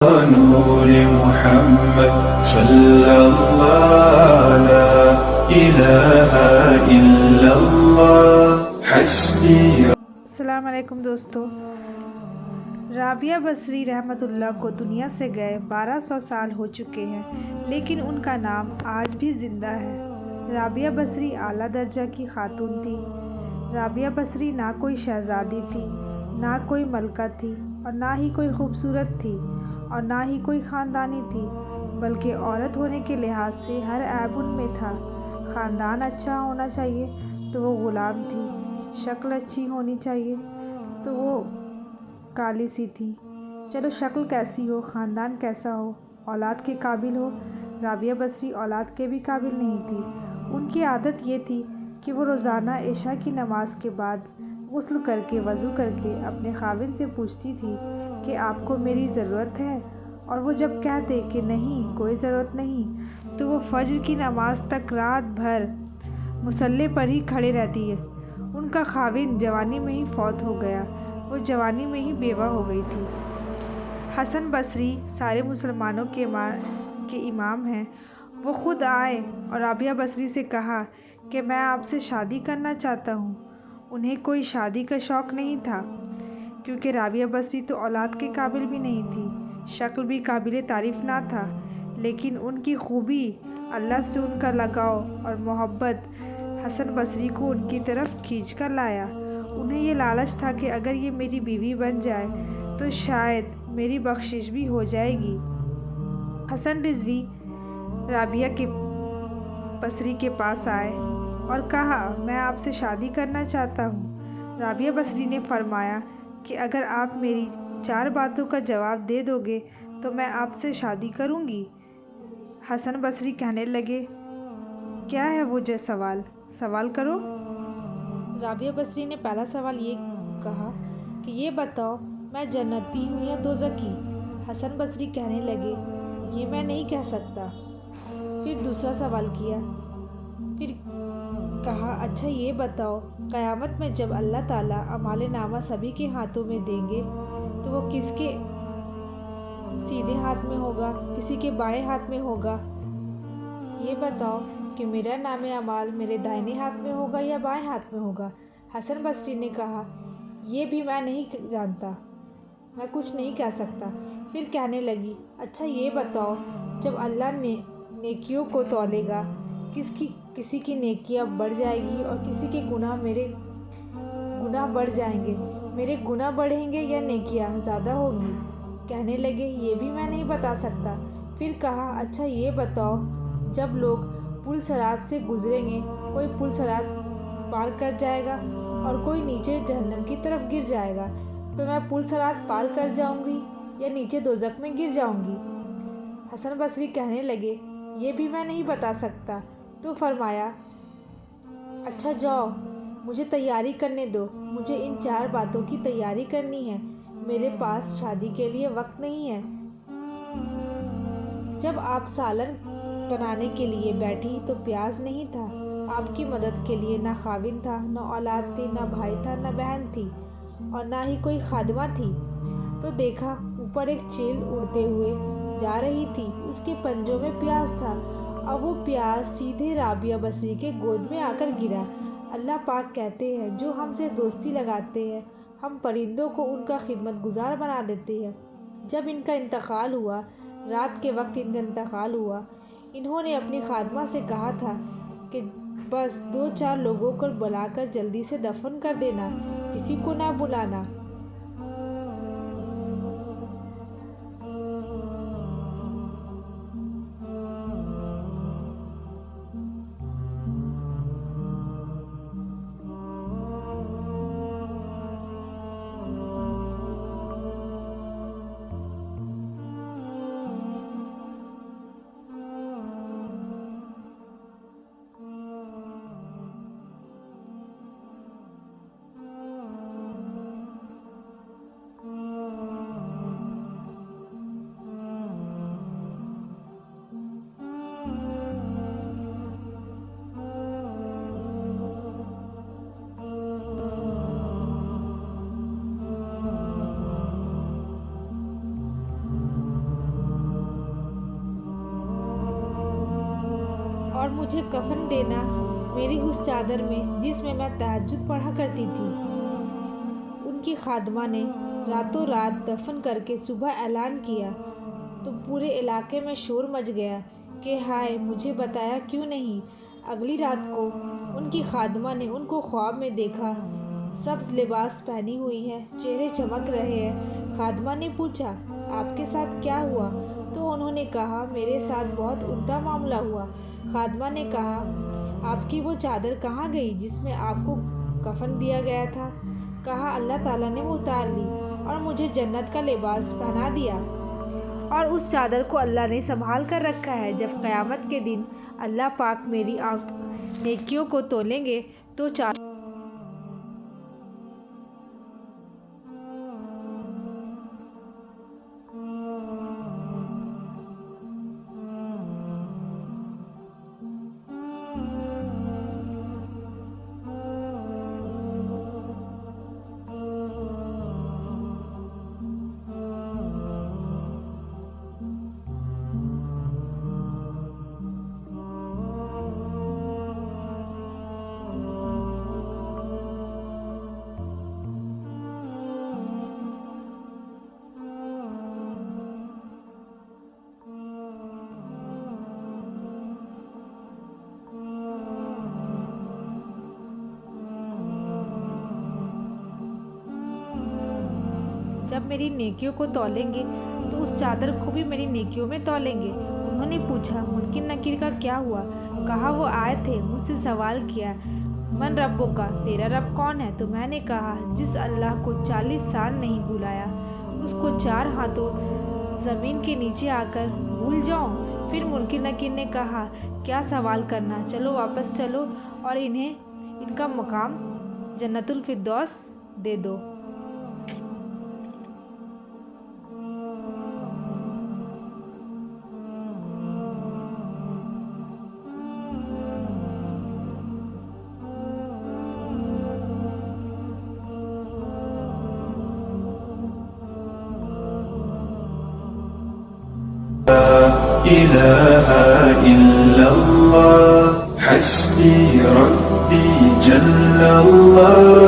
نور محمد صلی اللہ لا الہ الا اللہ حسبی۔ السلام علیکم دوستو، رابعہ بصری رحمۃ اللہ کو دنیا سے گئے 1200 سال ہو چکے ہیں، لیکن ان کا نام آج بھی زندہ ہے۔ رابعہ بصری اعلیٰ درجہ کی خاتون تھی۔ رابعہ بصری نہ کوئی شہزادی تھی، نہ کوئی ملکہ تھی، اور نہ ہی کوئی خوبصورت تھی، اور نہ ہی کوئی خاندانی تھی، بلکہ عورت ہونے کے لحاظ سے ہر عیب ان میں تھا۔ خاندان اچھا ہونا چاہیے تو وہ غلام تھی، شکل اچھی ہونی چاہیے تو وہ کالی سی تھی۔ چلو شکل کیسی ہو، خاندان کیسا ہو، اولاد کے قابل ہو، رابعہ بصری اولاد کے بھی قابل نہیں تھی۔ ان کی عادت یہ تھی کہ وہ روزانہ عشاء کی نماز کے بعد غسل کر کے وضو کر کے اپنے خاوند سے پوچھتی تھی کہ آپ کو میری ضرورت ہے، اور وہ جب کہتے کہ نہیں، کوئی ضرورت نہیں، تو وہ فجر کی نماز تک رات بھر مصلی پر ہی کھڑے رہتی ہے۔ ان کا خاوند جوانی میں ہی فوت ہو گیا، وہ جوانی میں ہی بیوہ ہو گئی تھی۔ حسن بصری سارے مسلمانوں کے امام ہیں۔ وہ خود آئے اور رابعہ بصری سے کہا کہ میں آپ سے شادی کرنا چاہتا ہوں۔ انہیں کوئی شادی کا شوق نہیں تھا، کیونکہ رابعہ بصری تو اولاد کے قابل بھی نہیں تھی، شکل بھی قابل تعریف نہ تھا، لیکن ان کی خوبی، اللہ سے ان کا لگاؤ اور محبت حسن بصری کو ان کی طرف کھینچ کر لایا۔ انہیں یہ لالچ تھا کہ اگر یہ میری بیوی بن جائے تو شاید میری بخشش بھی ہو جائے گی۔ حسن رضوی رابعہ بصری کے پاس آئے اور کہا، میں آپ سے شادی کرنا چاہتا ہوں۔ رابعہ بصری نے فرمایا کہ اگر آپ میری 4 باتوں کا جواب دے دو گے تو میں آپ سے شادی کروں گی۔ حسن بصری کہنے لگے، کیا ہے وہ سوال کرو۔ رابعہ بصری نے پہلا سوال یہ کہا کہ یہ بتاؤ، میں جنتی ہوں یا دوزخی؟ حسن بصری کہنے لگے، یہ میں نہیں کہہ سکتا۔ پھر دوسرا سوال کیا، پھر کہا، اچھا یہ بتاؤ، قیامت میں جب اللہ تعالیٰ اعمال نامہ سبھی کے ہاتھوں میں دیں گے تو وہ کس کے سیدھے ہاتھ میں ہوگا، کسی کے بائیں ہاتھ میں ہوگا؟ یہ بتاؤ کہ میرا نام اعمال میرے دائیں ہاتھ میں ہوگا یا بائیں ہاتھ میں ہوگا؟ حسن بصری نے کہا، یہ بھی میں نہیں جانتا، میں کچھ نہیں کہہ سکتا۔ پھر کہنے لگی، اچھا یہ بتاؤ، جب اللہ نیکیوں کو تولے گا، کسی کی نیکیاں بڑھ جائے گی اور کسی کے گناہ بڑھ جائیں گے، میرے گناہ بڑھیں گے یا نیکیاں زیادہ ہوں گی؟ کہنے لگے، یہ بھی میں نہیں بتا سکتا۔ پھر کہا، اچھا یہ بتاؤ، جب لوگ پل صراط سے گزریں گے، کوئی پل صراط پار کر جائے گا اور کوئی نیچے جہنم کی طرف گر جائے گا، تو میں پل صراط پار کر جاؤں گی یا نیچے دوزخ میں گر جاؤں گی؟ حسن بصری کہنے لگے، یہ بھی میں نہیں بتا سکتا۔ تو فرمایا، اچھا جاؤ، مجھے تیاری کرنے دو، مجھے ان 4 باتوں کی تیاری کرنی ہے، میرے پاس شادی کے لیے وقت نہیں ہے۔ جب آپ سالن بنانے کے لیے بیٹھی تو پیاز نہیں تھا، آپ کی مدد کے لیے نہ خاوند تھا، نہ اولاد تھی، نہ بھائی تھا، نہ بہن تھی، اور نہ ہی کوئی خادمہ تھی۔ تو دیکھا اوپر ایک چیل اڑتے ہوئے جا رہی تھی، اس کے پنجوں میں پیاز تھا، اور وہ پیاز سیدھے رابعہ بصری کے گود میں آ کر گرا۔ اللہ پاک کہتے ہیں، جو ہم سے دوستی لگاتے ہیں، ہم پرندوں کو ان کا خدمت گزار بنا دیتے ہیں۔ جب ان کا انتقال ہوا، رات کے وقت ان کا انتقال ہوا، انہوں نے اپنی خادمہ سے کہا تھا کہ بس 2-4 لوگوں کو بلا کر جلدی سے دفن کر دینا، کسی کو نہ بلانا۔ اور مجھے کفن دینا میری اس چادر میں جس میں میں تہجد پڑھا کرتی تھی۔ ان کی خادمہ نے راتوں رات دفن کر کے صبح اعلان کیا تو پورے علاقے میں شور مچ گیا کہ ہائے مجھے بتایا کیوں نہیں۔ اگلی رات کو ان کی خادمہ نے ان کو خواب میں دیکھا، سبز لباس پہنی ہوئی ہے، چہرے چمک رہے ہیں۔ خادمہ نے پوچھا آپ کے ساتھ کیا ہوا؟ تو انہوں نے کہا میرے ساتھ بہت عمدہ معاملہ ہوا۔ خادمہ نے کہا آپ کی وہ چادر کہاں گئی جس میں آپ کو کفن دیا گیا تھا؟ کہا اللہ تعالیٰ نے وہ اتار لی اور مجھے جنت کا لباس پہنا دیا، اور اس چادر کو اللہ نے سنبھال کر رکھا ہے۔ جب قیامت کے دن اللہ پاک میری نیکیوں کو تولیں گے تو جب میری نیکیوں کو تولیں گے تو اس چادر کو بھی میری نیکیوں میں تولیں گے۔ انہوں نے پوچھا منکر نکیر کا کیا ہوا؟ کہا وہ آئے تھے، مجھ سے سوال کیا من ربوں کا، تیرا رب کون ہے؟ تو میں نے کہا جس اللہ کو 40 سال نہیں بلایا اس کو 4 ہاتھوں زمین کے نیچے آ کر بھول جاؤں۔ پھر منکر نکیر نے کہا کیا سوال کرنا، چلو واپس چلو اور انہیں ان کا مقام جنت الفردوس دے دو۔ إله إلا الله حسبي ربي جل الله